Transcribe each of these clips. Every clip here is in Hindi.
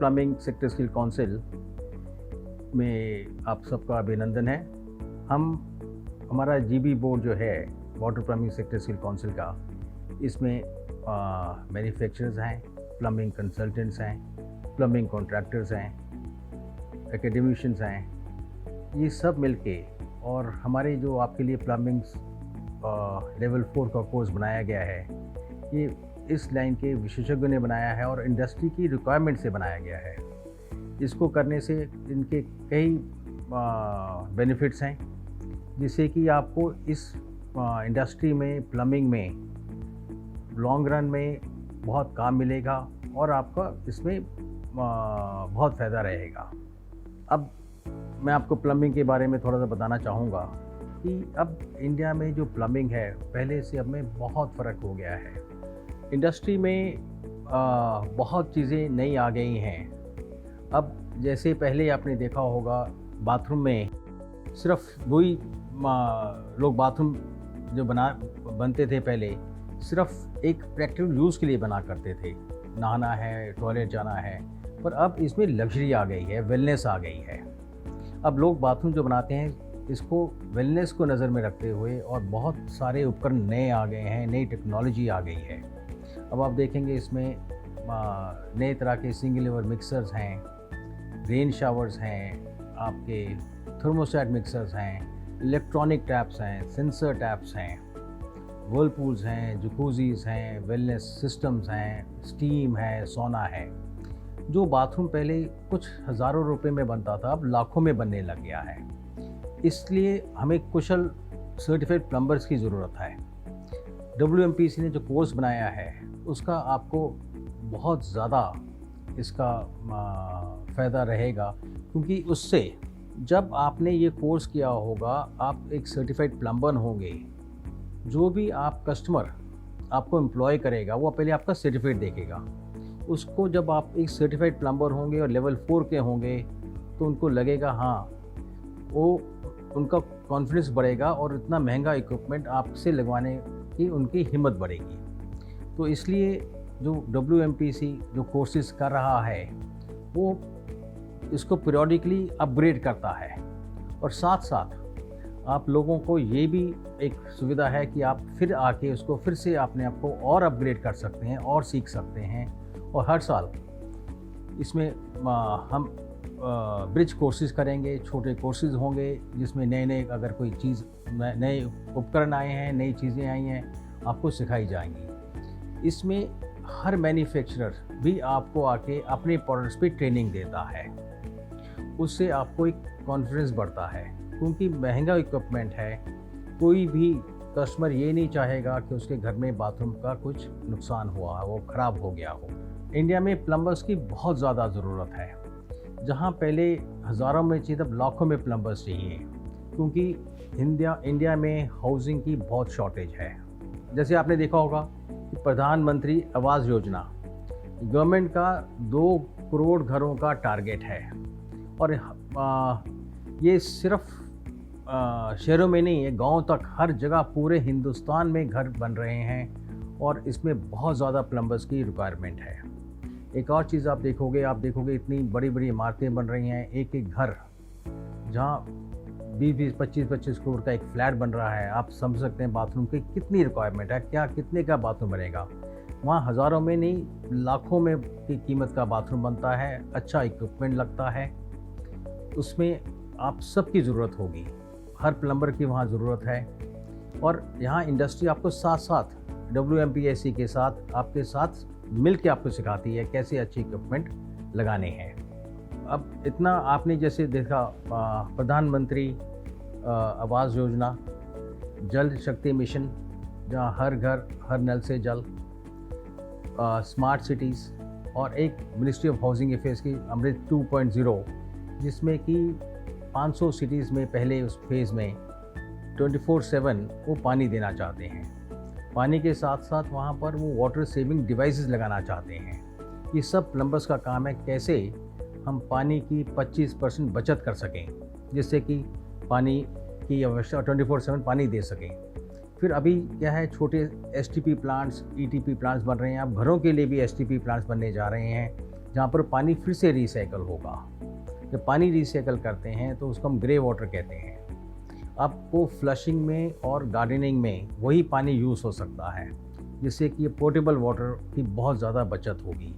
प्लम्बिंग सेक्टर स्किल काउंसिल में आप सबका अभिनंदन है। हमारा जीबी बोर्ड जो है water plumbing sector skill council का, इसमें मैन्युफैक्चरर्स हैं, प्लम्बिंग कंसल्टेंट्स हैं, प्लम्बिंग कॉन्ट्रैक्टर्स हैं, एकेडमिशियंस हैं, ये सब मिलके और हमारे जो आपके लिए प्लम्बिंग लेवल 4 का कोर्स बनाया गया है, ये इस लाइन के विशेषज्ञों ने बनाया है और इंडस्ट्री की रिक्वायरमेंट से बनाया गया है। इसको करने से इनके कई बेनिफिट्स हैं, जिससे कि आपको इस इंडस्ट्री में, प्लम्बिंग में लॉन्ग रन में बहुत काम मिलेगा और आपका इसमें बहुत फ़ायदा रहेगा। अब मैं आपको प्लम्बिंग के बारे में थोड़ा सा बताना चाहूँगा कि अब इंडिया में जो प्लम्बिंग है पहले से अब में बहुत फ़र्क हो गया है। इंडस्ट्री में बहुत चीज़ें नई आ गई हैं। अब जैसे पहले आपने देखा होगा बाथरूम में सिर्फ वही लोग बाथरूम जो बनते थे पहले सिर्फ एक प्रैक्टिकल यूज़ के लिए बना करते थे, नहाना है, टॉयलेट जाना है, पर अब इसमें लग्जरी आ गई है, वेलनेस आ गई है। अब लोग बाथरूम जो बनाते हैं इसको वेलनेस को नज़र में रखते हुए और बहुत सारे उपकरण नए आ गए हैं, नई टेक्नोलॉजी आ गई है। अब आप देखेंगे इसमें नए तरह के सिंगल लेवर मिक्सर्स हैं, रेन शावर्स हैं, आपके थर्मोस्टेट मिक्सर्स हैं, इलेक्ट्रॉनिक टैप्स हैं, सेंसर टैप्स हैं, वर्लपूल्स हैं, जकूज़ीज़ हैं, वेलनेस सिस्टम्स हैं, स्टीम है, सोना है। जो बाथरूम पहले कुछ हज़ारों रुपए में बनता था अब लाखों में बनने लग गया है। इसलिए हमें कुशल सर्टिफाइड प्लम्बर्स की ज़रूरत है। WMPC ने जो कोर्स बनाया है उसका आपको बहुत ज़्यादा इसका फ़ायदा रहेगा, क्योंकि उससे जब आपने ये कोर्स किया होगा आप एक सर्टिफाइड प्लम्बर होंगे। जो भी आप कस्टमर आपको एम्प्लॉय करेगा वो पहले आपका सर्टिफिकेट देखेगा। उसको जब आप एक सर्टिफाइड प्लम्बर होंगे और लेवल 4 के होंगे तो उनको लगेगा हाँ, वो उनका कॉन्फिडेंस बढ़ेगा और इतना महंगा इक्विपमेंट आपसे लगवाने की उनकी हिम्मत बढ़ेगी। तो इसलिए जो WMPC जो कोर्सेज कर रहा है वो इसको पीरियडिकली अपग्रेड करता है और साथ साथ आप लोगों को ये भी एक सुविधा है कि आप फिर आके उसको फिर से अपने आप को और अपग्रेड कर सकते हैं और सीख सकते हैं। और हर साल इसमें हम ब्रिज कोर्सेज करेंगे, छोटे कोर्सेज होंगे जिसमें नए अगर कोई चीज़, नए उपकरण आए हैं, नई चीज़ें आई हैं, आपको सिखाई जाएंगी। इसमें हर मैन्युफैक्चरर भी आपको आके अपने प्रोडक्ट्स पे ट्रेनिंग देता है। उससे आपको एक कॉन्फिडेंस बढ़ता है, क्योंकि महंगा इक्विपमेंट है। कोई भी कस्टमर ये नहीं चाहेगा कि उसके घर में बाथरूम का कुछ नुकसान हुआ हो, वो ख़राब हो गया हो। इंडिया में प्लम्बर्स की बहुत ज़्यादा ज़रूरत है। जहाँ पहले हज़ारों में चाहिए तब लाखों में प्लम्बर्स चाहिए, क्योंकि इंडिया में हाउसिंग की बहुत शॉर्टेज है। जैसे आपने देखा होगा कि प्रधानमंत्री आवास योजना गवर्नमेंट का 2 करोड़ घरों का टारगेट है और ये सिर्फ शहरों में नहीं है, गांव तक हर जगह पूरे हिंदुस्तान में घर बन रहे हैं और इसमें बहुत ज़्यादा प्लम्बर्स की रिक्वायरमेंट है। एक और चीज़ आप देखोगे इतनी बड़ी बड़ी इमारतें बन रही हैं, एक घर जहाँ 20-20, 25-25 करोड़ का एक फ्लैट बन रहा है। आप समझ सकते हैं बाथरूम की कितनी रिक्वायरमेंट है, क्या कितने का बाथरूम बनेगा। वहाँ हज़ारों में नहीं, लाखों में की कीमत का बाथरूम बनता है, अच्छा इक्विपमेंट लगता है। उसमें आप सबकी ज़रूरत होगी, हर प्लम्बर की वहाँ ज़रूरत है। और यहाँ इंडस्ट्री आपको साथ साथ WMPC के साथ आपके साथ मिल के आपको सिखाती है कैसे अच्छे इक्विपमेंट लगाने हैं। अब इतना आपने जैसे देखा प्रधानमंत्री आवास योजना, जल शक्ति मिशन जहाँ हर घर हर नल से जल, स्मार्ट सिटीज़ और एक मिनिस्ट्री ऑफ हाउसिंग अफेयर्स की अमृत 2.0, जिसमें कि 500 सिटीज़ में पहले उस फेज़ में 24/7 वो पानी देना चाहते हैं। पानी के साथ साथ वहाँ पर वो वाटर सेविंग डिवाइसेस लगाना चाहते हैं। ये सब प्लम्बर्स का काम है, कैसे हम पानी की 25% बचत कर सकें, जिससे कि पानी की आवश्यकता 24/7 पानी दे सकें। फिर अभी क्या है, छोटे STP प्लांट्स, ETP प्लांट्स बन रहे हैं। अब घरों के लिए भी STP प्लांट्स बनने जा रहे हैं, जहाँ पर पानी फिर से रिसाइकल होगा। जब पानी रिसाइकल करते हैं तो उसको हम ग्रे वाटर कहते हैं। आपको फ्लशिंग में और गार्डनिंग में वही पानी यूज़ हो सकता है, जिससे कि पोर्टेबल वाटर की बहुत ज़्यादा बचत होगी।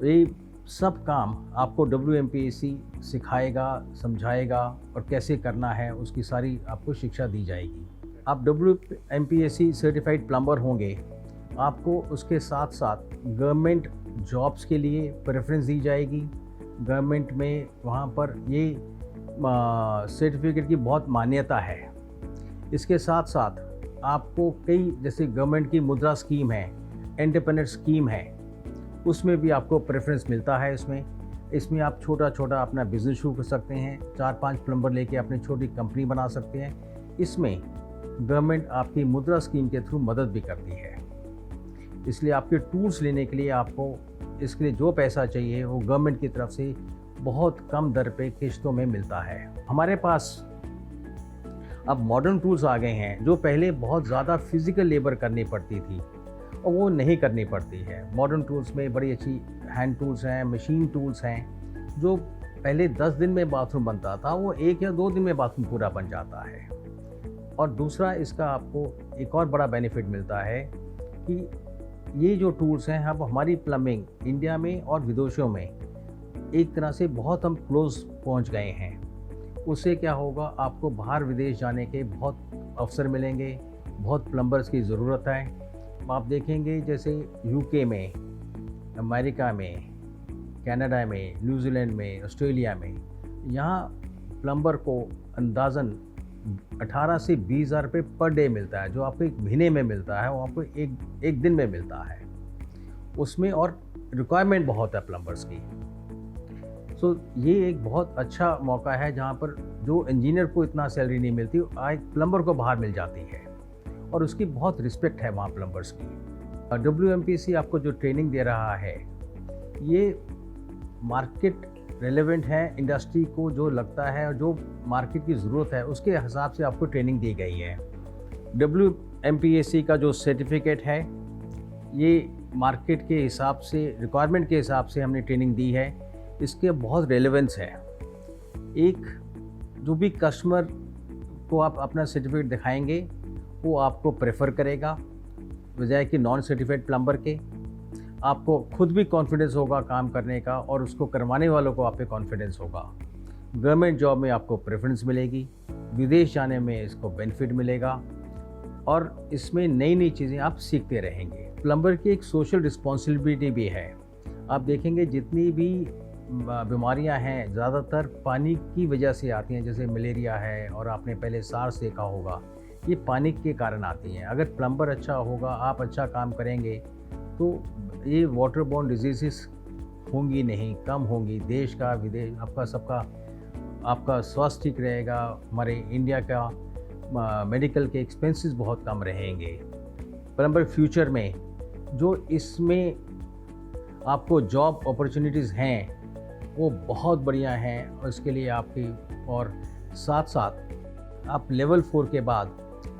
ये सब काम आपको WMPAC सिखाएगा, समझाएगा और कैसे करना है उसकी सारी आपको शिक्षा दी जाएगी। आप WMPAC सर्टिफाइड प्लम्बर होंगे, आपको उसके साथ साथ गवर्नमेंट जॉब्स के लिए प्रेफरेंस दी जाएगी। गवर्नमेंट में वहाँ पर ये सर्टिफिकेट की बहुत मान्यता है। इसके साथ साथ आपको कई, जैसे गवर्नमेंट की मुद्रा स्कीम है, एंटरप्रेन्योर स्कीम है, उसमें भी आपको प्रेफरेंस मिलता है। इसमें आप छोटा छोटा अपना बिजनेस शुरू कर सकते हैं, 4-5 प्लम्बर लेके अपनी छोटी कंपनी बना सकते हैं। इसमें गवर्नमेंट आपकी मुद्रा स्कीम के थ्रू मदद भी करती है। इसलिए आपके टूल्स लेने के लिए आपको इसके लिए जो पैसा चाहिए वो गवर्नमेंट की तरफ से बहुत कम दर पे किश्तों में मिलता है। हमारे पास अब मॉडर्न टूल्स आ गए हैं, जो पहले बहुत ज़्यादा फिजिकल लेबर करनी पड़ती थी और वो नहीं करनी पड़ती है। मॉडर्न टूल्स में बड़ी अच्छी हैंड टूल्स हैं, मशीन टूल्स हैं। जो पहले 10 दिन में बाथरूम बनता था वो 1 या 2 दिन में बाथरूम पूरा बन जाता है। और दूसरा, इसका आपको एक और बड़ा बेनिफिट मिलता है कि ये जो टूल्स हैं, अब हमारी प्लम्बिंग इंडिया में और विदेशों में एक तरह से बहुत हम क्लोज पहुंच गए हैं। उससे क्या होगा, आपको बाहर विदेश जाने के बहुत अवसर मिलेंगे, बहुत प्लम्बर्स की ज़रूरत है। आप देखेंगे जैसे UK में, अमेरिका में, कनाडा में, न्यूजीलैंड में, ऑस्ट्रेलिया में, यहाँ प्लम्बर को अंदाज़न 18 से 20 हज़ार रुपये पर डे मिलता है। जो आपको एक महीने में मिलता है वो आपको एक दिन में मिलता है उसमें, और रिक्वायरमेंट बहुत है प्लम्बर्स की। सो ये एक बहुत अच्छा मौका है जहाँ पर जो इंजीनियर को इतना सैलरी नहीं मिलती, आज प्लम्बर को बाहर मिल जाती है और उसकी बहुत रिस्पेक्ट है वहाँ प्लम्बर्स की। WMPAC आपको जो ट्रेनिंग दे रहा है ये मार्केट रेलेवेंट है, इंडस्ट्री को जो लगता है और जो मार्केट की ज़रूरत है उसके हिसाब से आपको ट्रेनिंग दी गई है। WMPAC का जो सर्टिफिकेट है ये मार्केट के हिसाब से, रिक्वायरमेंट के हिसाब से हमने ट्रेनिंग दी है। इसके बहुत रेलेवेंस है। एक जो भी कस्टमर को आप अपना सर्टिफिकेट दिखाएंगे वो आपको प्रेफर करेगा बजाय कि नॉन सर्टिफाइड प्लम्बर के। आपको खुद भी कॉन्फिडेंस होगा काम करने का और उसको करवाने वालों को आप पे कॉन्फिडेंस होगा। गवर्नमेंट जॉब में आपको प्रेफरेंस मिलेगी, विदेश जाने में इसको बेनिफिट मिलेगा और इसमें नई नई चीज़ें आप सीखते रहेंगे। प्लम्बर की एक सोशल रिस्पॉन्सिबिलिटी भी है। आप देखेंगे जितनी भी बीमारियां हैं ज़्यादातर पानी की वजह से आती हैं, जैसे मलेरिया है और आपने पहले सार्स देखा होगा, ये पानी के कारण आती हैं। अगर प्लम्बर अच्छा होगा, आप अच्छा काम करेंगे तो ये वाटर बोर्न डिजीज़ होंगी नहीं, कम होंगी। देश का, विदेश, आपका सबका, आपका स्वास्थ्य ठीक रहेगा। हमारे इंडिया का मेडिकल के एक्सपेंसेस बहुत कम रहेंगे। प्लम्बर फ्यूचर में जो इसमें आपको जॉब अपॉर्चुनिटीज़ हैं वो बहुत बढ़िया हैं और इसके लिए आपकी, और साथ साथ आप लेवल 4 के बाद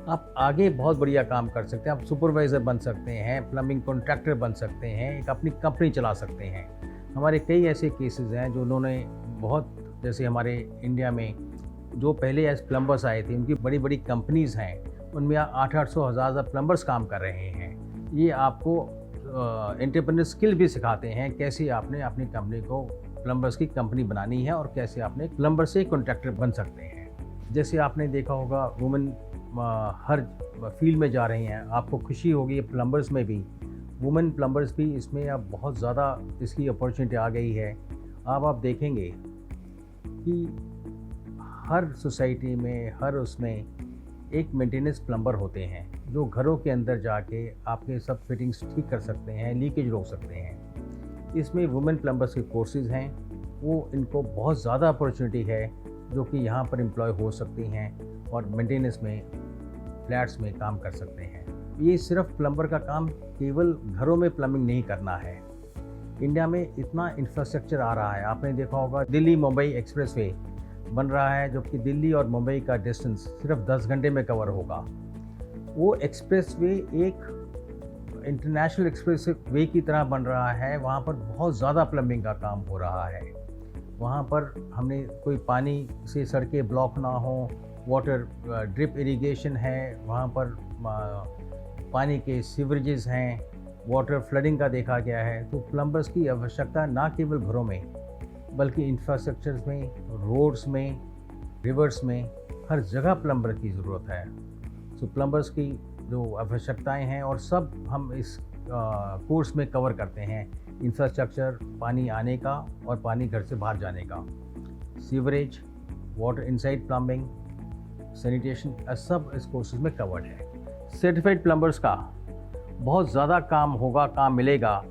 आप आगे बहुत बढ़िया काम कर सकते हैं। आप सुपरवाइज़र बन सकते हैं, प्लम्बिंग कॉन्ट्रैक्टर बन सकते हैं, एक अपनी कंपनी चला सकते हैं। हमारे कई ऐसे केसेस हैं जो उन्होंने बहुत, जैसे हमारे इंडिया में जो पहले एज प्लम्बर्स आए थे उनकी बड़ी बड़ी कंपनीज़ हैं, उनमें 800-800 हज़ार प्लम्बर्स काम कर रहे हैं। ये आपको एंटरप्रेन्योर स्किल भी सिखाते हैं, कैसे आपने अपनी कंपनी को प्लम्बर्स की कंपनी बनानी है और कैसे आपने प्लम्बर से कॉन्ट्रैक्टर बन सकते हैं। जैसे आपने देखा होगा वुमेन हर फील्ड में जा रही हैं, आपको खुशी होगी प्लम्बर्स में भी, वुमेन प्लम्बर्स भी इसमें अब बहुत ज़्यादा इसकी अपॉर्चुनिटी आ गई है। अब आप देखेंगे कि हर सोसाइटी में, हर उसमें एक मेंटेनेंस प्लम्बर होते हैं जो घरों के अंदर जाके आपके सब फिटिंग्स ठीक कर सकते हैं, लीकेज रोक सकते हैं। इसमें वुमेन प्लम्बर्स के कोर्सेज़ हैं, वो इनको बहुत ज़्यादा अपॉर्चुनिटी है जो कि यहाँ पर एम्प्लॉय हो सकती हैं और मेंटेनेंस में, फ्लैट्स में काम कर सकते हैं। ये सिर्फ प्लम्बर का काम केवल घरों में प्लम्बिंग नहीं करना है। इंडिया में इतना इंफ्रास्ट्रक्चर आ रहा है, आपने देखा होगा दिल्ली मुंबई एक्सप्रेसवे बन रहा है, जबकि दिल्ली और मुंबई का डिस्टेंस सिर्फ 10 घंटे में कवर होगा। वो एक्सप्रेसवे एक इंटरनेशनल एक्सप्रेस वे की तरह बन रहा है, वहाँ पर बहुत ज़्यादा प्लम्बिंग का काम हो रहा है। वहाँ पर हमने कोई पानी से सड़कें ब्लॉक ना हो, वाटर ड्रिप इरिगेशन है, वहाँ पर पानी के सीवरेजेस हैं, वाटर फ्लडिंग का देखा गया है। तो प्लम्बर्स की आवश्यकता ना केवल घरों में बल्कि इंफ्रास्ट्रक्चर्स में, रोड्स में, रिवर्स में, हर जगह प्लम्बर की ज़रूरत है। सो प्लम्बर्स की जो आवश्यकताएं हैं और सब हम इस कोर्स में कवर करते हैं। इंफ्रास्ट्रक्चर, पानी आने का और पानी घर से बाहर जाने का, sewerage, water inside plumbing, sanitation, सब इस कोर्सेज में कवर्ड है। सर्टिफाइड प्लम्बर्स का बहुत ज़्यादा काम मिलेगा।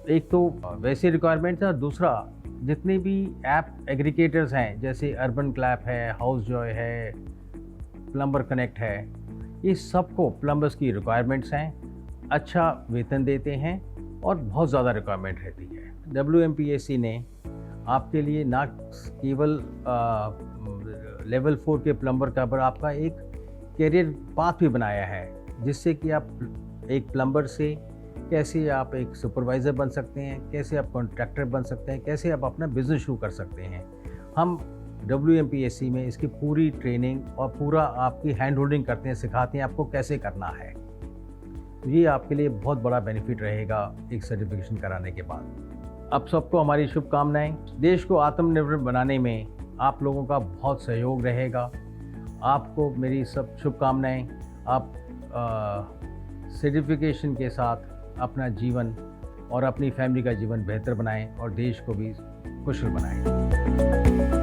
एक तो वैसे रिक्वायरमेंट है, दूसरा जितने भी ऐप एग्रीगेटर्स हैं जैसे अर्बन क्लैप है, हाउस जॉय है, प्लम्बर कनेक्ट है, ये सबको प्लम्बर्स की रिक्वायरमेंट्स हैं। अच्छा वेतन देते हैं और बहुत ज़्यादा रिक्वायरमेंट रहती है। WMPAC ने आपके लिए ना केवल लेवल 4 के प्लम्बर का पर आपका एक करियर पाथ भी बनाया है, जिससे कि आप एक प्लम्बर से कैसे आप एक सुपरवाइज़र बन सकते हैं, कैसे आप कॉन्ट्रैक्टर बन सकते हैं, कैसे आप अपना बिज़नेस शुरू कर सकते हैं। हम WMPAC में इसकी पूरी ट्रेनिंग और पूरा आपकी हैंड होल्डिंग करते हैं, सिखाते हैं आपको कैसे करना है। तो ये आपके लिए बहुत बड़ा बेनिफिट रहेगा एक सर्टिफिकेशन कराने के बाद। अब सबको हमारी शुभकामनाएं। देश को आत्मनिर्भर बनाने में आप लोगों का बहुत सहयोग रहेगा। आपको मेरी सब शुभकामनाएं। आप सर्टिफिकेशन के साथ अपना जीवन और अपनी फैमिली का जीवन बेहतर बनाएं और देश को भी कुशल बनाएं।